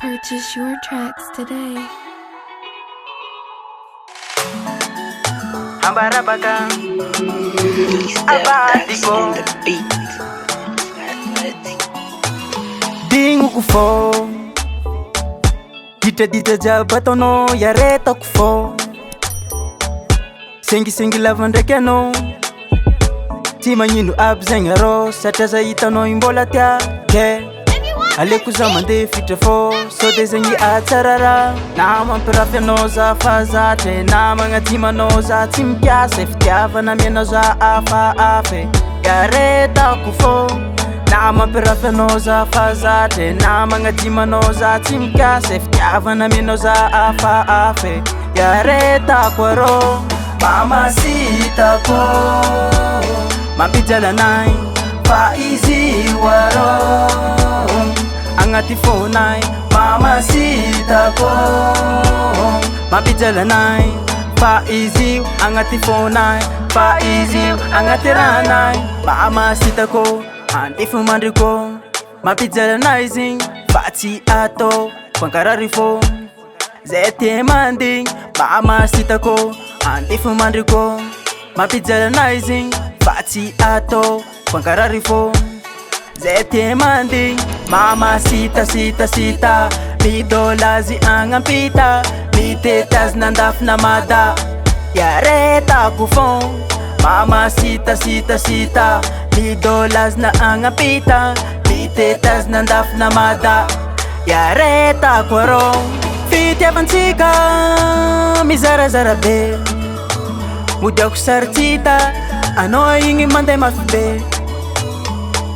Purchase your tracks today. Ambarabaga Abadiko Dingo kufo Dita jabatono yareta kufo Sengi lavandreke no Tima nyinu abzengaro Sataza itano imbola tia ke Aleku zamande fitra fo So desengi atsarara Nama mpirafi anoza fazate Nama ngatima noza Timpiasa fitiavana mianoza afa afe Yareta kufo Nama mpirafi anoza fazate Nama ngatima noza Timpiasa fitiavana mianoza afa afe Yareta kwaro Mama sita ko Mapijala nai Faizi waro Angati fonai Mama sita ko Mapijala nai Faizi Angati fonai Faizi Angati ranai Mama sita ko Antifu mandriko Mapijala nai zing Fati ato Pankararifo Zete manding Mama sita ko Antifu mandriko Mapijala nai zing Fati ato Pankararifo Zete manding Mama sita Mi dolazi angampita Mi tetas nandaf namada Yareta kufon Mama sita Mi dolas na angampita Mi tetas nandaf namada Yareta kwaro Fiti avansika Mi zara be Mudak sartita Ano ingi mande mafibe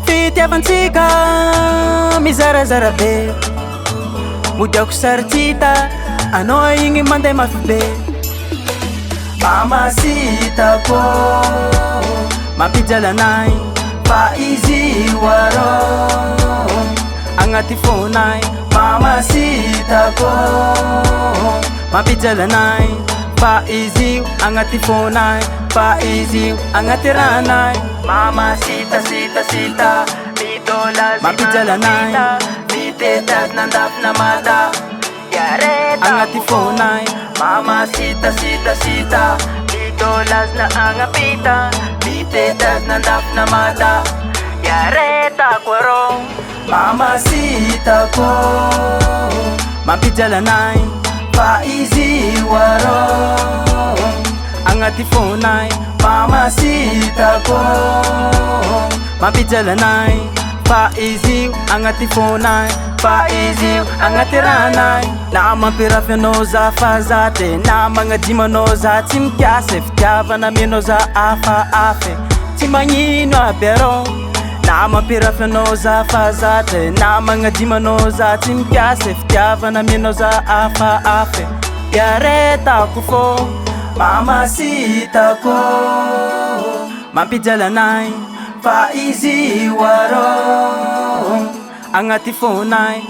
Fiti avansika Mi zara be Mudak sartita Ano ingi mande mafibe Mama sita ko Mapijala nai Faizi waro Angati fonai Mama sita ko Mapijala nai Faizi angati fonai Faizi angati ranai Mama sita Mi dolas Mapijala nai Mi tetas nandap namada Yareta angati fonai Mama sita Mi dolas na angapita Mi tetas nandap namada Yareta kwaro Mama sita ko Mapijala nai Faizi waro Angati fonai Mama sita ko Mapijala nai Faizi angati fonai Faizi angati ranai Nama pirafi anoza fazate Nama ngadima noza Timpiasa fitiavana mianoza afa afe Timanyino abero Nama pirafi anoza fazate Nama ngadima noza Timpiasa fitiavana mianoza afa afe Yareta kufo Mama sita ko Mapijala nai Faizi waro Angati fonai